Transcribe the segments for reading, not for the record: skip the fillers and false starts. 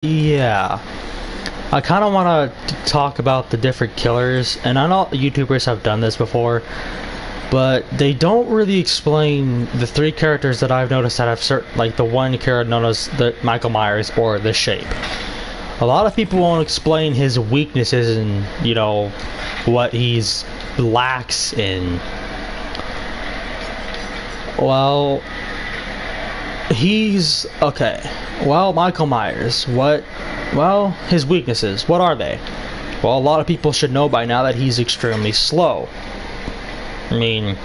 Yeah, I kind of want to talk about the different killers, and I know YouTubers have done this before, but they don't really explain the three characters that I've noticed that have certain, like the one character known as the Michael Myers or the Shape. A lot of people won't explain his weaknesses and, you know, what he's lacks in. Well, he's okay. Well, Michael Myers, well, his weaknesses, what are they? Well, a lot of people should know by now that he's extremely slow. I mean,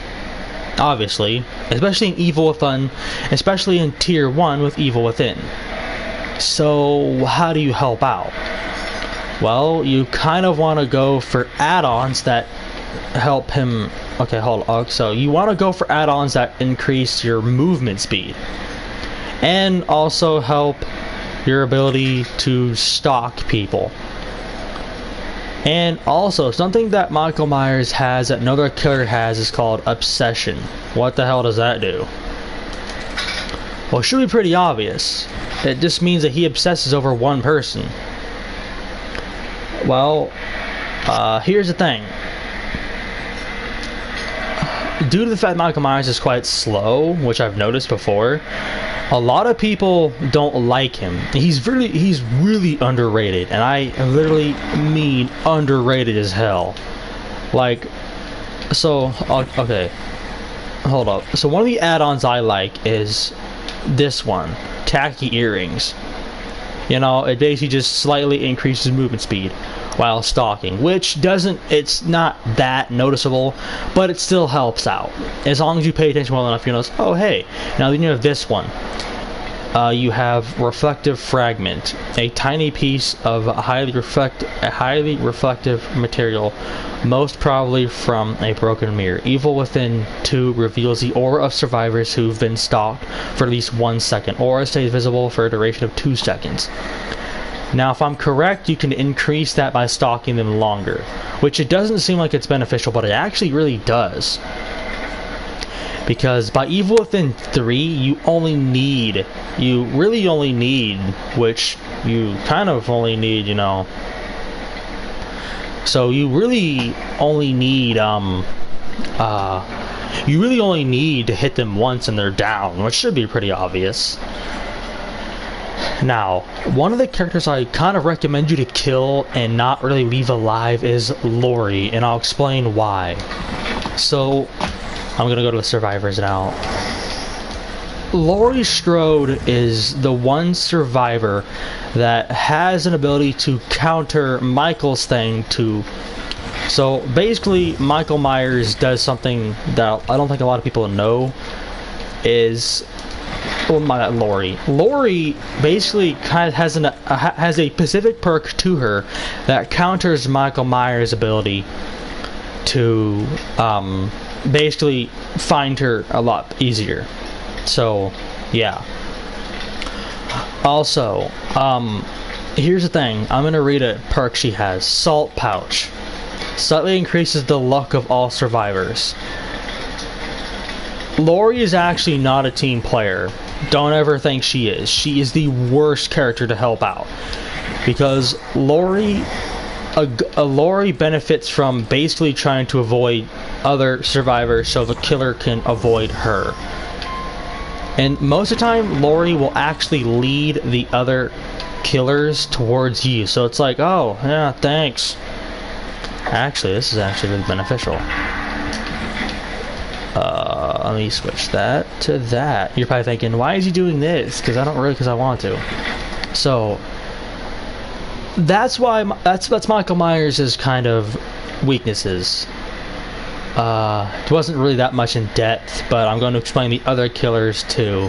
obviously, especially in Evil Within, especially in Tier 1 with Evil Within. So, how do you help out? Well, you kind of want to go for add-ons that help him. Okay, hold on. So, you want to go for add-ons that increase your movement speed and also help your ability to stalk people. And also, something that Michael Myers has that no other killer has is called Obsession. What the hell does that do? Well, it should be pretty obvious. It just means that he obsesses over one person. Well, here's the thing. Due to the fact Michael Myers is quite slow, which I've noticed before, a lot of people don't like him. He's really underrated, and I literally mean underrated as hell. Like, so, okay, hold up. So one of the add-ons I like is this one, Tacky Earrings. You know, it basically just slightly increases movement speed while stalking, which it's not that noticeable, but it still helps out. As long as you pay attention well enough, you notice, oh hey, now then you have this one. You have Reflective Fragment, a tiny piece of highly reflective material, most probably from a broken mirror. Evil Within 2 reveals the aura of survivors who've been stalked for at least 1 second. Aura stays visible for a duration of 2 seconds. Now, if I'm correct, you can increase that by stalking them longer, which it doesn't seem like it's beneficial, but it actually really does. Because by Evil Within 3, you really only need, which you kind of only need, you know. So you really only need, to hit them once and they're down, which should be pretty obvious. Now, one of the characters I kind of recommend you to kill and not really leave alive is Laurie, and I'll explain why. So, I'm gonna go to the survivors now. Laurie Strode is the one survivor that has an ability to counter Michael's thing to... So, basically, Michael Myers does something that I don't think a lot of people know is... Oh my, Laurie. Laurie basically kind of has a specific perk to her that counters Michael Myers' ability to basically find her a lot easier. So, yeah. Also, here's the thing. I'm gonna read a perk she has. Salt Pouch. Slightly increases the luck of all survivors. Laurie is actually not a team player. Don't ever think she is. She is the worst character to help out. Because Laurie benefits from basically trying to avoid other survivors so the killer can avoid her. And most of the time, Laurie will actually lead the other killers towards you. So it's like, oh, yeah, thanks. Actually, this is actually really beneficial. Let me switch that to that. You're probably thinking, why is he doing this? Because I want to. So, that's Michael Myers' kind of weaknesses. It wasn't really that much in depth, but I'm going to explain the other killers too.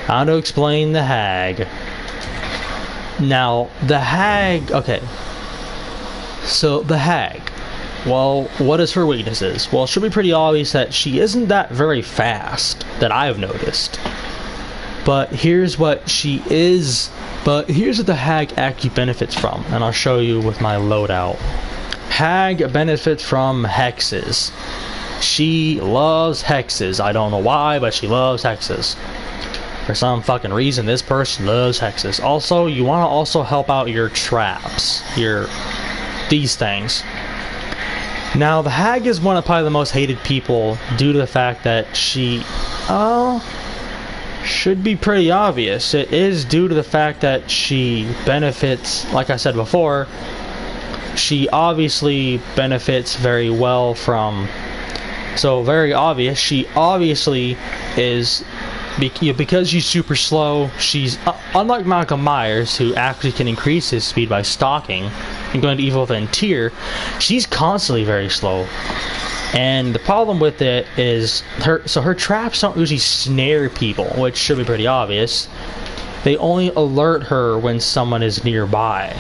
How to explain the Hag. Now, the Hag, okay. So, the Hag. Well, what is her weaknesses? Well, it should be pretty obvious that she isn't that very fast, that I've noticed. But here's what the Hag actually benefits from, and I'll show you with my loadout. Hag benefits from hexes. She loves hexes. I don't know why, but she loves hexes. For some fucking reason, this person loves hexes. Also, you want to also help out your traps. These things. Now, the hag is one of probably the most hated people due to the fact that she... should be pretty obvious. It is due to the fact that she benefits, like I said before, she obviously benefits very well from... So, very obvious. She obviously is... Because she's super slow, she's... unlike Malcolm Myers, who actually can increase his speed by stalking and going to evil within tier, she's constantly very slow. And the problem with it is her traps don't usually snare people, which should be pretty obvious. They only alert her when someone is nearby.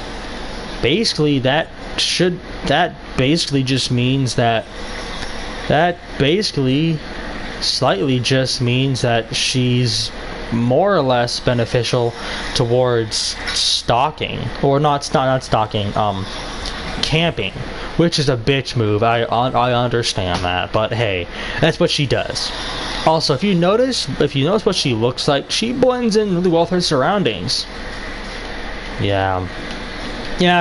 Basically, that basically just means that slightly just means that she's more or less beneficial towards stalking, or not stalking, camping, which is a bitch move. I understand that, but hey, that's what she does. Also, if you notice what she looks like, she blends in really well with her surroundings. Yeah,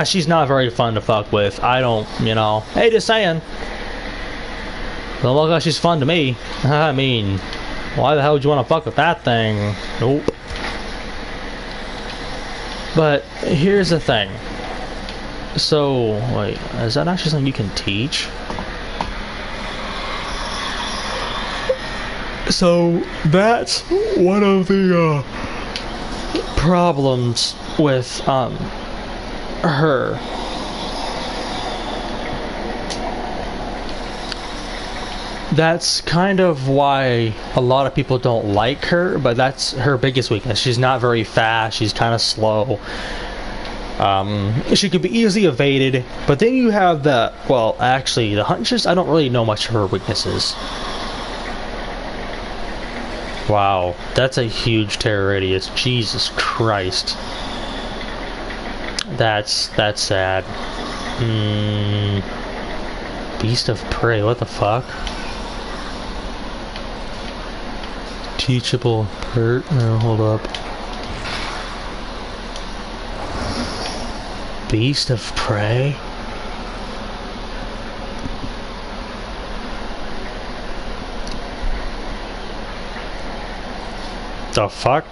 she's not very fun to fuck with. Hey, just saying. Don't look like she's fun to me. I mean, why the hell would you want to fuck with that thing? Nope. But here's the thing. So, wait, is that actually something you can teach? So, that's one of the problems with her. That's kind of why a lot of people don't like her, but that's her biggest weakness. She's not very fast, she's kind of slow. She could be easily evaded, but then you have the huntress. I don't really know much of her weaknesses. Wow, that's a huge terror radius. Jesus Christ. That's sad. Beast of Prey, what the fuck? Teachable pert. No, hold up. Beast of Prey? The fuck?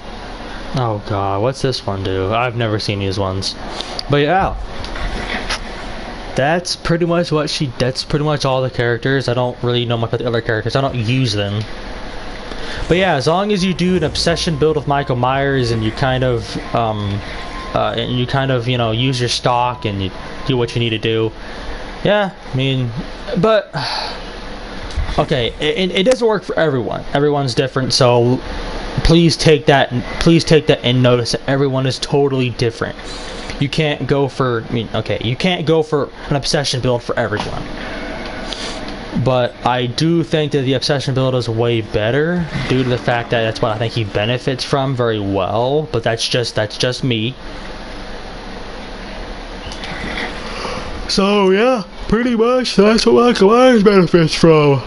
Oh god, what's this one do? I've never seen these ones. But yeah. That's pretty much all the characters. I don't really know much about the other characters. I don't use them. But yeah, as long as you do an obsession build with Michael Myers and you kind of use your stock and you do what you need to do. Yeah, I mean, but okay, it doesn't work for everyone. Everyone's different, so please take that and notice that everyone is totally different. You can't go for you can't go for an obsession build for everyone. But I do think that the obsession build is way better due to the fact that that's what I think he benefits from very well. But that's just me. So yeah, pretty much that's what Michael Myers benefits from.